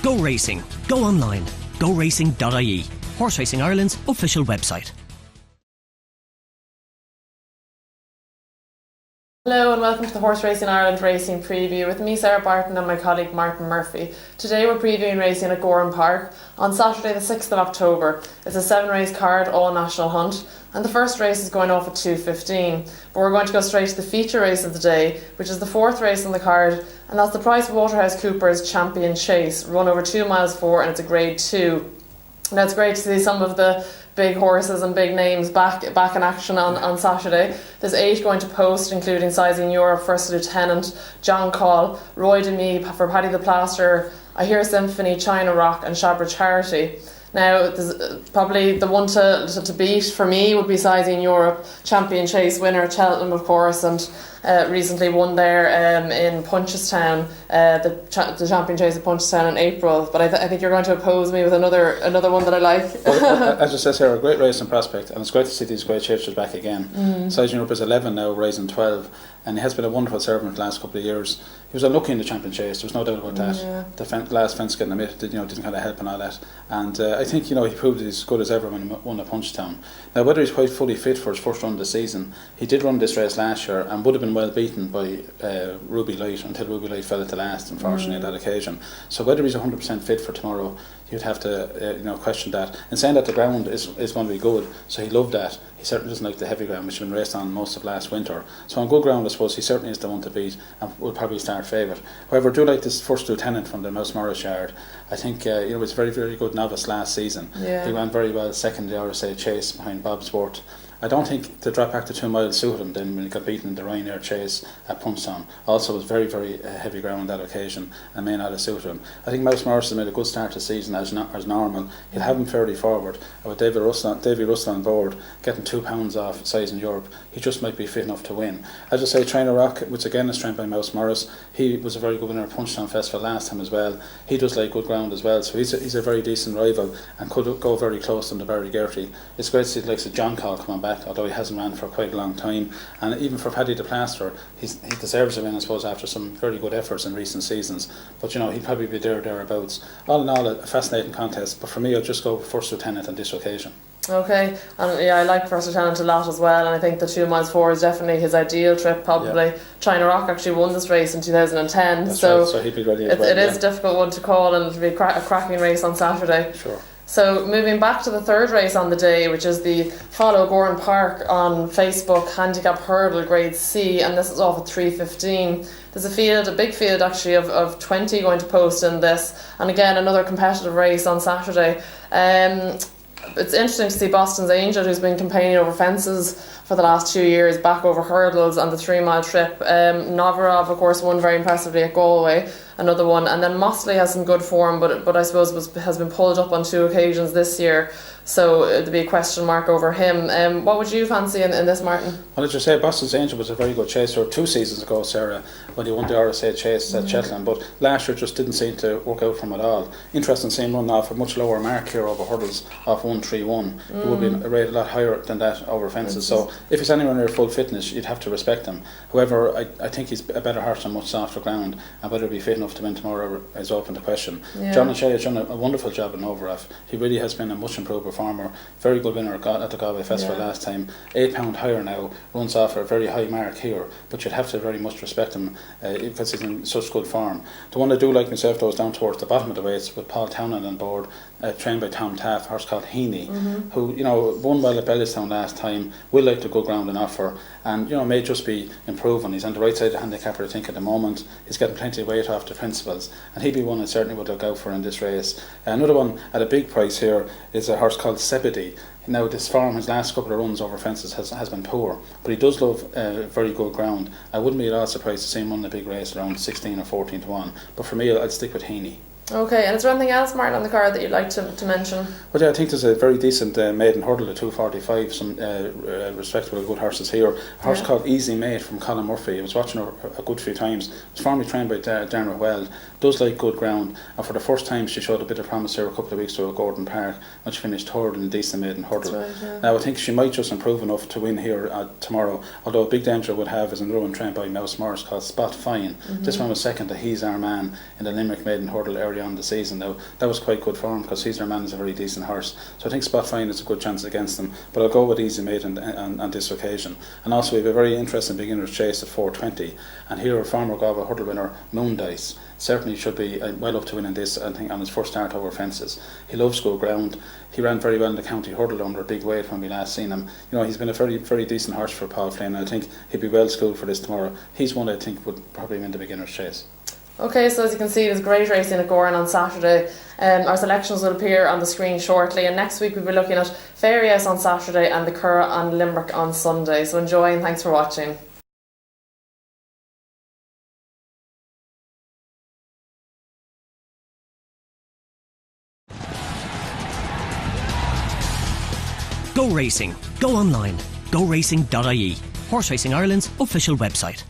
Go racing. Go online. GoRacing.ie. Horse Racing Ireland's official website. Hello and welcome to the Horse Racing Ireland Racing Preview with me, Sarah Barton, and my colleague Martin Murphy. Today we're previewing racing at Gowran Park on Saturday the 6th of October. It's a 7-race card, all national hunt, and the first race is going off at 2:15. But we're going to go straight to the feature race of the day, which is the 4th race on the card, and that's the Price Waterhouse Coopers Champion Chase, run over 2 miles 4, and it's a Grade 2. Now it's great to see some of the big horses and big names back in action on Saturday. There's 8 going to post, including Sizing Europe, First Lieutenant, John Call, Roy Demi for Paddy the Plaster, I Hear Symphony, China Rock and Shabra Charity. Now, probably the one to beat for me would be Sizing Europe, Champion Chase winner, Cheltenham of course, and recently won there in Punchestown, the Champion Chase at Punchestown in April. But I think you're going to oppose me with another one that I like. Well, as I said, Sarah, a great race and prospect, and it's great to see these great chasers back again. Sizing Europe is 11 now, rising 12, and he has been a wonderful servant the last couple of years. He was unlucky in the Champion Chase, there's no doubt about that. Yeah. The last fence getting omitted, didn't kind of help and all that. And I think he proved he's as good as ever when he won at Punchestown. Now, whether he's quite fully fit for his first run of the season, he did run this race last year and would have been well beaten by Ruby Light until Ruby Light fell at the last, unfortunately, at that occasion. So whether he's 100% fit for tomorrow, you'd have to question that. In saying that, the ground is going to be good, so he loved that. He certainly doesn't like the heavy ground, which has been raced on most of last winter. So on good ground, I suppose he certainly is the one to beat and will probably start favourite. However, I do like this First Lieutenant from the Mouse Morris yard. I think he was a very, very good novice last season. Yeah. He ran very well second in the RSA Chase behind Bobsworth. I don't think the drop back to 2 miles suited him then when he got beaten in the Ryanair Chase at Punchestown. Also, it was very, very heavy ground on that occasion and may not have suited him. I think Mouse Morris has made a good start to the season as normal. He'll have him fairly forward. With Davy Russell on board, getting £2 off Sizing Europe, he just might be fit enough to win. As I say, Trainer Rock, which again is trained by Mouse Morris, he was a very good winner at Punchestown Festival last time as well. He does like good ground as well, so he's a very decent rival and could go very close to the Barry Gertie. It's great to see the likes of John Call coming back, although he hasn't ran for quite a long time, and even for Paddy the Plaster, he deserves a win, I suppose, after some very good efforts in recent seasons. But he'd probably be thereabouts. All in all, a fascinating contest, but for me I'll just go First Lieutenant on this occasion. Okay, and I like First Lieutenant a lot as well, and I think the 2 miles 4 is definitely his ideal trip, probably. Yeah. China Rock actually won this race in 2010. That's so right, so he'd be ready as well. It is a difficult one to call, and it'll be a cracking race on Saturday. Sure. So moving back to the 3rd race on the day, which is the Follow Gowran Park on Facebook Handicap Hurdle Grade C, and this is off at 3:15. There's a big field actually of 20 going to post in this, and again another competitive race on Saturday. It's interesting to see Boston's Angel, who's been campaigning over fences for the last 2 years, back over hurdles on the 3-mile trip. Novarov, of course, won very impressively at Galway, another one, and then Mosley has some good form, but I suppose has been pulled up on 2 occasions this year, so there'd be a question mark over him. What would you fancy in this, Martin? Well, as you say, Boston's Angel was a very good chaser 2 seasons ago, Sarah, when he won the RSA Chase at Shetland, but last year just didn't seem to work out for him at all. Interesting seeing run off a much lower mark here over hurdles, off 1:31. He would be rated a lot higher than that over fences, so if he's anywhere near full fitness, you'd have to respect him. However, I think he's a better horse on much softer ground, and whether he'll be fit enough to win tomorrow is open to question. Yeah. John O'Shea has done a wonderful job in Overath. He really has been a much improved performer. Very good winner at the Galway Festival last time. £8 higher now, runs off a very high mark here, but you'd have to very much respect him because he's in such good form. The one I do like myself though is down towards the bottom of the weights with Paul Townend on board, trained by Tom Taff, a horse called Heaney, who won well at Bellestown last time, will like the good ground and offer, and may just be improving. He's on the right side of the handicapper, I think, at the moment. He's getting plenty of weight off the principals, and he'd be one I certainly would look out for in this race. Another one at a big price here is a horse called Sebedy. Now, this form, his last couple of runs over fences has been poor, but he does love very good ground. I wouldn't be at all surprised to see him win the big race around 16 or 14 to 1, but for me I'd stick with Heaney. Okay, and is there anything else, Martin, on the card that you'd like to mention? Well, yeah, I think there's a very decent maiden hurdle at 2:45, some respectable good horses here. A horse called Easy Mate from Colin Murphy. I was watching her a good few times. Was formerly trained by Darren Weld. Does like good ground, and for the first time she showed a bit of promise here a couple of weeks ago at Gordon Park when she finished third in a decent maiden hurdle. Right, yeah. Now I think she might just improve enough to win here tomorrow, although a big danger would have is another one trained by Mouse Morris called Spot Fine. This one was second to He's Our Man in the Limerick maiden hurdle earlier early on in the season. Now, that was quite good for him because Caesar Man is a very decent horse. So I think Spot Fine is a good chance against them. But I'll go with Easy Mate on this occasion. And also we have a very interesting beginner's chase at 4:20. And here a former Gova hurdle winner, Moon Dice, certainly should be well up to winning this, I think, on his first start over fences. He loves go ground. He ran very well in the county hurdle under a big weight when we last seen him. You know, he's been a very, very decent horse for Paul Flynn, and I think he'd be well schooled for this tomorrow. He's one I think would probably win the beginner's chase. Okay, so as you can see, there's great racing at Gowran on Saturday. Our selections will appear on the screen shortly, and next week we'll be looking at Fairyhouse on Saturday and the Curragh and Limerick on Sunday. So enjoy and thanks for watching. Go racing. Go online. GoRacing.ie. Horse Racing Ireland's official website.